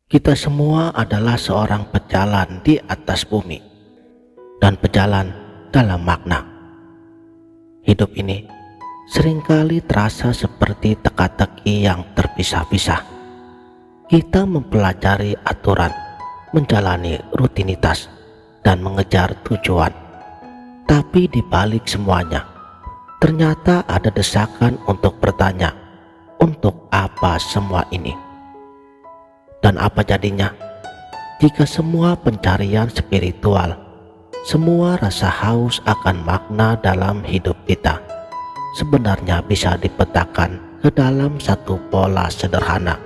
Kita semua adalah seorang pejalan di atas bumi dan pejalan dalam makna. Hidup ini seringkali terasa seperti teka-teki yang terpisah-pisah. Kita mempelajari aturan, menjalani rutinitas, dan mengejar tujuan. Tapi di balik semuanya, ternyata ada desakan untuk bertanya, untuk apa semua ini? Dan apa jadinya jika semua pencarian spiritual, semua rasa haus akan makna dalam hidup kita sebenarnya bisa dipetakan ke dalam satu pola sederhana,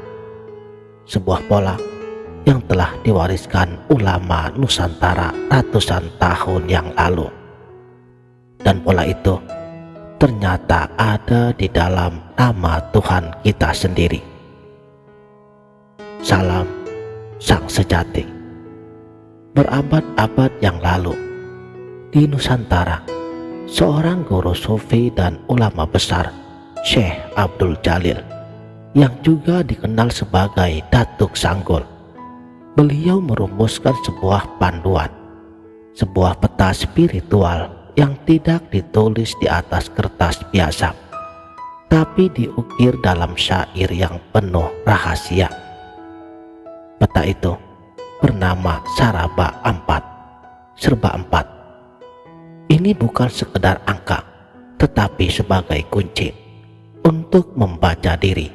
sebuah pola yang telah diwariskan ulama Nusantara ratusan tahun yang lalu. Dan pola itu ternyata ada di dalam nama Tuhan kita sendiri. Salam Sang Sejati. Berabad-abad yang lalu, di Nusantara, seorang guru sufi dan ulama besar, Syekh Abdul Jalil, yang juga dikenal sebagai Datuk Sanggul, beliau merumuskan sebuah panduan, sebuah peta spiritual yang tidak ditulis di atas kertas biasa, tapi diukir dalam syair yang penuh rahasia. Peta itu bernama Saraba Empat, Serba Empat. Ini bukan sekedar angka, tetapi sebagai kunci untuk membaca diri,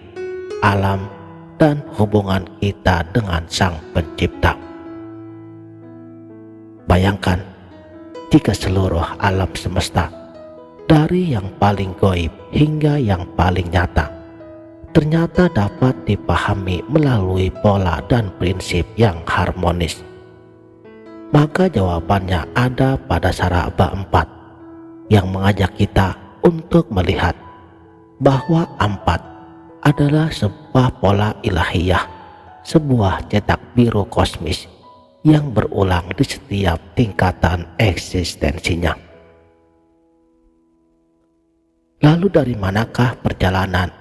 alam, dan hubungan kita dengan Sang Pencipta. Bayangkan jika seluruh alam semesta, dari yang paling gaib hingga yang paling nyata, ternyata dapat dipahami melalui pola dan prinsip yang harmonis. Maka jawabannya ada pada Saraba Empat yang mengajak kita untuk melihat bahwa empat adalah sebuah pola ilahiyah, sebuah cetak biru kosmis yang berulang di setiap tingkatan eksistensinya. Lalu dari manakah perjalanan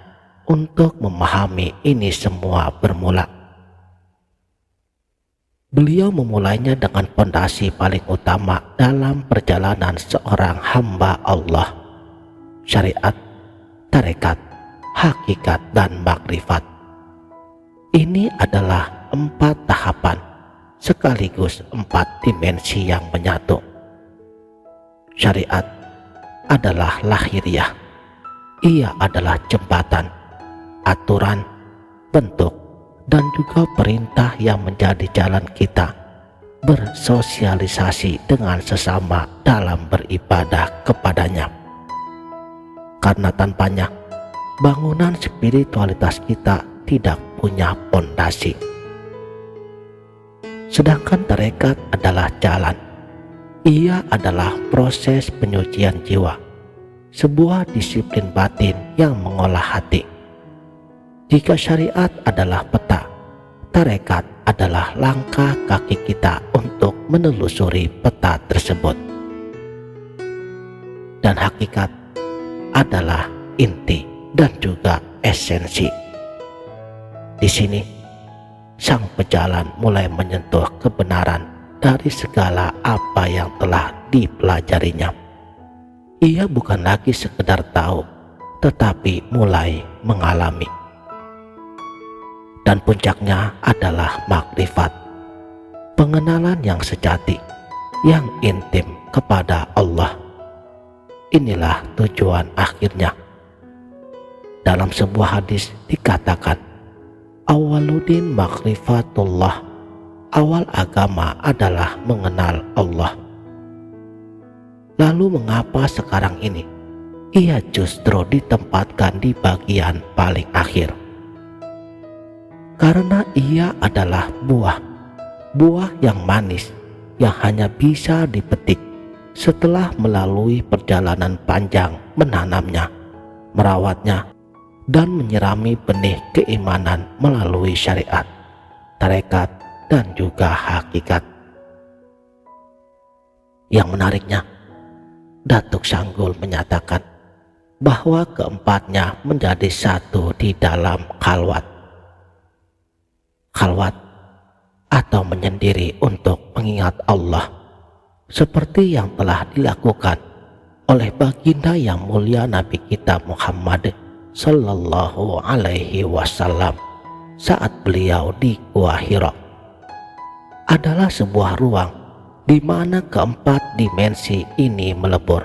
untuk memahami ini semua bermula? Beliau memulainya dengan fondasi paling utama dalam perjalanan seorang hamba Allah, syariat, tarekat, hakikat, dan makrifat. Ini adalah 4 tahapan sekaligus 4 dimensi yang menyatu. Syariat adalah lahiriah, ia adalah jembatan, aturan, bentuk, dan juga perintah yang menjadi jalan kita bersosialisasi dengan sesama dalam beribadah kepadanya. Karena tanpanya, bangunan spiritualitas kita tidak punya pondasi. Sedangkan tarekat adalah jalan. Ia adalah proses penyucian jiwa, sebuah disiplin batin yang mengolah hati. Jika syariat adalah peta, tarekat adalah langkah kaki kita untuk menelusuri peta tersebut. Dan hakikat adalah inti dan juga esensi. Di sini, sang pejalan mulai menyentuh kebenaran dari segala apa yang telah dipelajarinya. Ia bukan lagi sekedar tahu, tetapi mulai mengalami. Dan puncaknya adalah makrifat, pengenalan yang sejati, yang intim kepada Allah. Inilah tujuan akhirnya. Dalam sebuah hadis dikatakan, awwaluddin makrifatullah, awal agama adalah mengenal Allah. Lalu mengapa sekarang ini ia justru ditempatkan di bagian paling akhir? Karena ia adalah buah yang manis yang hanya bisa dipetik setelah melalui perjalanan panjang menanamnya, merawatnya, dan menyirami benih keimanan melalui syariat, tarekat, dan juga hakikat. Yang menariknya, Datuk Sanggul menyatakan bahwa keempatnya menjadi satu di dalam khalwat. Khalwat atau menyendiri untuk mengingat Allah, seperti yang telah dilakukan oleh baginda yang mulia Nabi kita Muhammad Sallallahu Alaihi Wasallam saat beliau di Gua Hira, adalah sebuah ruang di mana keempat dimensi ini melebur.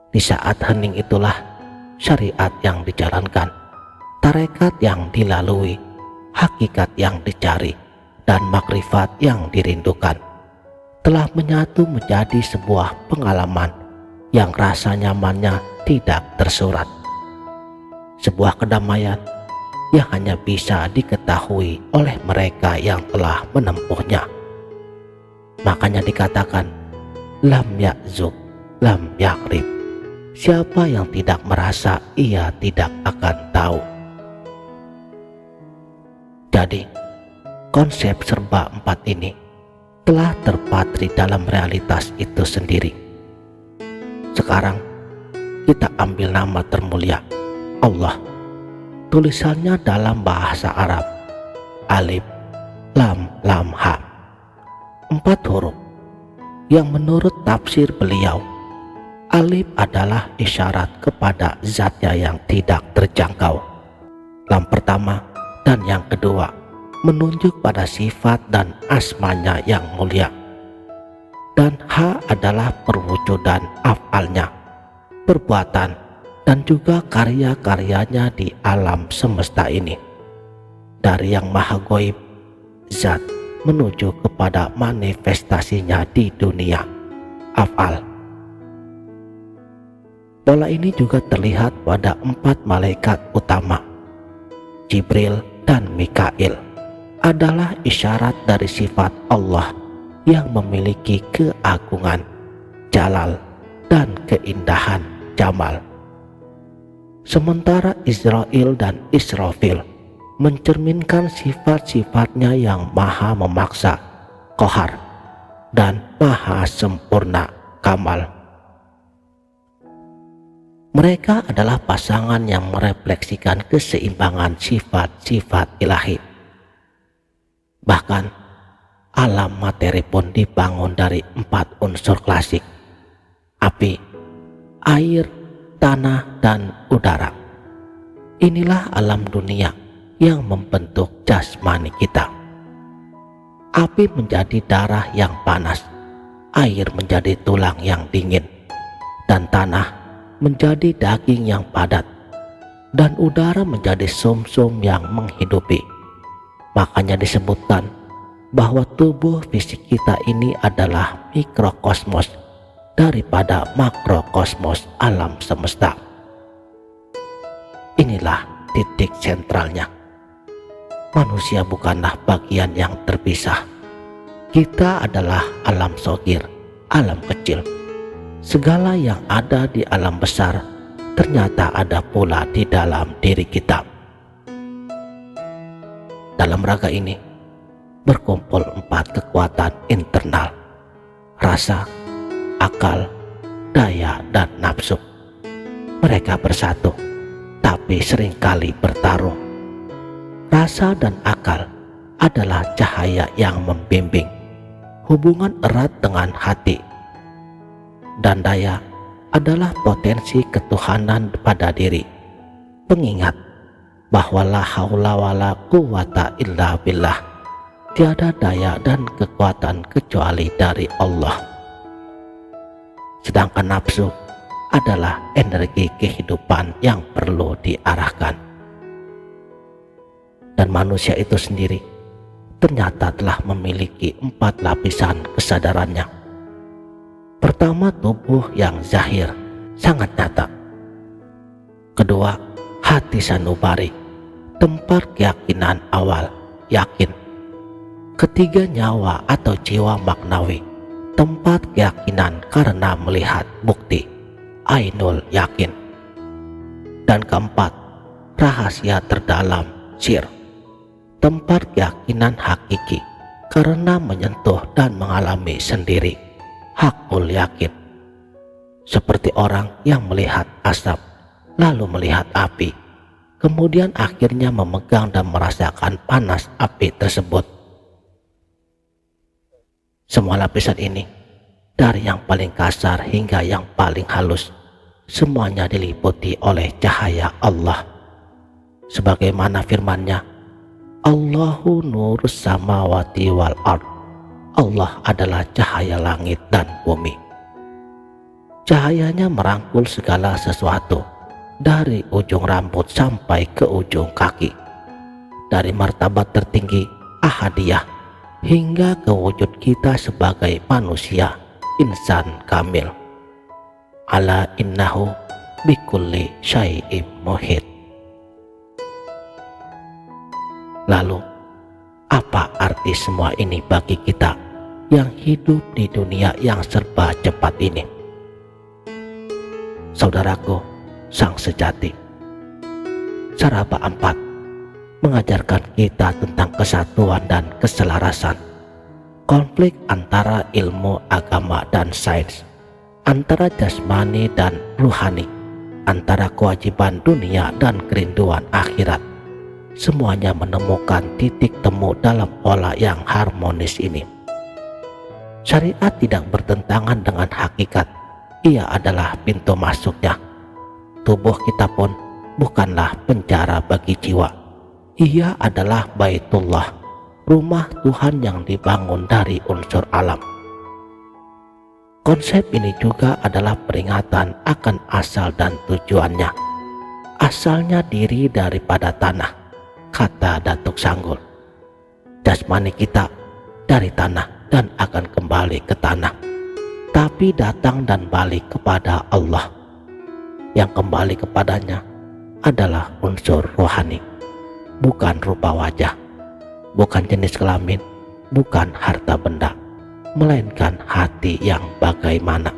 Di saat hening itulah syariat yang dijalankan, tarekat yang dilalui, hakikat yang dicari, dan makrifat yang dirindukan telah menyatu menjadi sebuah pengalaman yang rasa nyamannya tidak tersurat. Sebuah kedamaian yang hanya bisa diketahui oleh mereka yang telah menempuhnya. Makanya dikatakan, lam ya'zuk, lam yakrib. Siapa yang tidak merasa, ia tidak akan tahu. Jadi, konsep serba empat ini telah terpatri dalam realitas itu sendiri. Sekarang, kita ambil nama termulia, Allah. Tulisannya dalam bahasa Arab, alif, lam, lam, ha. 4 huruf yang menurut tafsir beliau, alif adalah isyarat kepada zatnya yang tidak terjangkau. Lam pertama dan yang kedua menunjuk pada sifat dan asmanya yang mulia. Dan ha adalah perwujudan af'alnya, perbuatan dan juga karya-karyanya di alam semesta ini. Dari yang maha goib, zat, menuju kepada manifestasinya di dunia, af'al. Pola ini juga terlihat pada 4 malaikat utama. Jibril dan Mikail adalah isyarat dari sifat Allah yang memiliki keagungan, jalal, dan keindahan, jamal. Sementara Israel dan Israfil mencerminkan sifat-sifatnya yang maha memaksa, qahar, dan maha sempurna, kamal. Mereka adalah pasangan yang merefleksikan keseimbangan sifat-sifat ilahi. Bahkan alam materi pun dibangun dari 4 unsur klasik: api, air, tanah, dan udara. Inilah alam dunia yang membentuk jasmani kita. Api menjadi darah yang panas, air menjadi tulang yang dingin, dan tanah menjadi daging yang padat, dan udara menjadi sumsum yang menghidupi. Makanya disebutkan bahwa tubuh fisik kita ini adalah mikrokosmos daripada makrokosmos alam semesta. Inilah titik sentralnya. Manusia bukanlah bagian yang terpisah. Kita adalah alam shogir, alam kecil. Segala yang ada di alam besar ternyata ada pula di dalam diri kita. Dalam raga ini berkumpul 4 kekuatan internal: rasa, akal, daya, dan nafsu. Mereka bersatu, tapi seringkali bertarung. Rasa dan akal adalah cahaya yang membimbing, hubungan erat dengan hati. Dan daya adalah potensi ketuhanan pada diri, pengingat bahwa la haula wala quwata illa billah, tiada daya dan kekuatan kecuali dari Allah. Sedangkan nafsu adalah energi kehidupan yang perlu diarahkan. Dan manusia itu sendiri ternyata telah memiliki 4 lapisan kesadarannya. Pertama, tubuh yang zahir, sangat nyata. Kedua, hati sanubari, tempat keyakinan awal, yakin. Ketiga, nyawa atau jiwa maknawi, tempat keyakinan karena melihat bukti, ainul yakin. Dan keempat, rahasia terdalam, sir, tempat keyakinan hakiki karena menyentuh dan mengalami sendiri, hakul yakin. Seperti orang yang melihat asap lalu melihat api, kemudian akhirnya memegang dan merasakan panas api tersebut. Semua lapisan ini, dari yang paling kasar hingga yang paling halus, semuanya diliputi oleh cahaya Allah. Sebagaimana firman-Nya, Allahu nurus samawati wal ard. Allah adalah cahaya langit dan bumi. Cahayanya merangkul segala sesuatu, dari ujung rambut sampai ke ujung kaki, dari martabat tertinggi ahadiyah hingga ke wujud kita sebagai manusia insan kamil. Ala innahu bikulli syai'im muhit. Lalu, apa arti semua ini bagi kita yang hidup di dunia yang serba cepat ini? Saudaraku, sang sejati, Saraba 4 mengajarkan kita tentang kesatuan dan keselarasan, konflik antara ilmu agama dan sains, antara jasmani dan ruhani, antara kewajiban dunia dan kerinduan akhirat. Semuanya menemukan titik temu dalam pola yang harmonis ini. Syariat tidak bertentangan dengan hakikat, ia adalah pintu masuknya. Tubuh kita pun bukanlah penjara bagi jiwa, ia adalah Baitullah, rumah Tuhan yang dibangun dari unsur alam. Konsep ini juga adalah peringatan akan asal dan tujuannya. Asalnya diri daripada tanah, kata Datuk Sanggul. Jasmani kita dari tanah dan akan kembali ke tanah, tapi datang dan balik kepada Allah. Yang kembali kepadanya adalah unsur rohani, bukan rupa wajah, bukan jenis kelamin, bukan harta benda, melainkan hati yang bagaimana,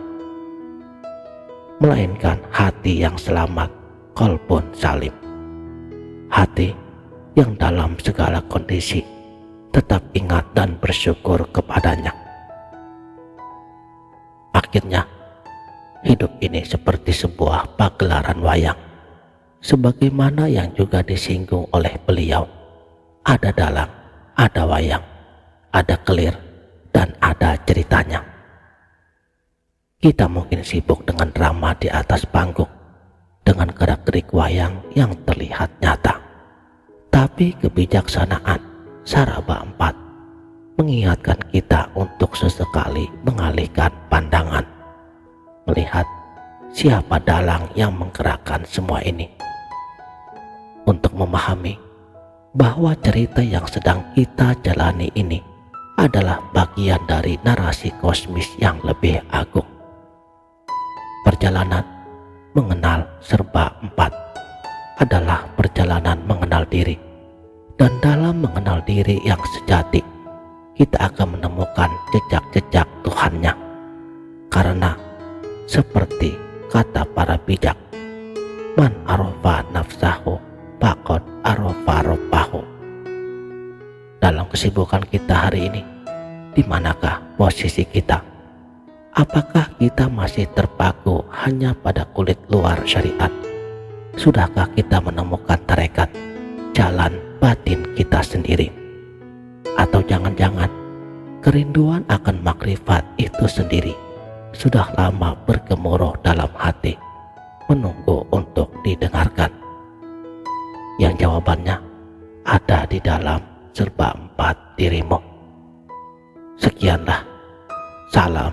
melainkan hati yang selamat, qalbun salim, hati yang dalam segala kondisi tetap ingat dan bersyukur kepadanya. Akhirnya, hidup ini seperti sebuah pagelaran wayang, sebagaimana yang juga disinggung oleh beliau. Ada dalang, ada wayang, ada kelir, dan ada ceritanya. Kita mungkin sibuk dengan drama di atas panggung, dengan gerak-gerik wayang yang terlihat nyata. Tapi kebijaksanaan Saraba 4 mengingatkan kita untuk sesekali mengalihkan pandangan, melihat siapa dalang yang menggerakkan semua ini, untuk memahami bahwa cerita yang sedang kita jalani ini adalah bagian dari narasi kosmis yang lebih agung. Perjalanan mengenal Serba 4 adalah perjalanan mengenal diri, dan dalam mengenal diri yang sejati, kita akan menemukan jejak-jejak Tuhannya. Karena seperti kata para bijak, man arofa nafsahu faqad arofa rabbahu. Dalam kesibukan kita hari ini, di manakah posisi kita? Apakah kita masih terpaku hanya pada kulit luar syariat? Sudahkah kita menemukan tarekat, jalan batin kita sendiri? Atau jangan-jangan kerinduan akan makrifat itu sendiri sudah lama bergemuruh dalam hati, menunggu untuk didengarkan? Yang jawabannya ada di dalam Serba 4 dirimu. Sekianlah, salam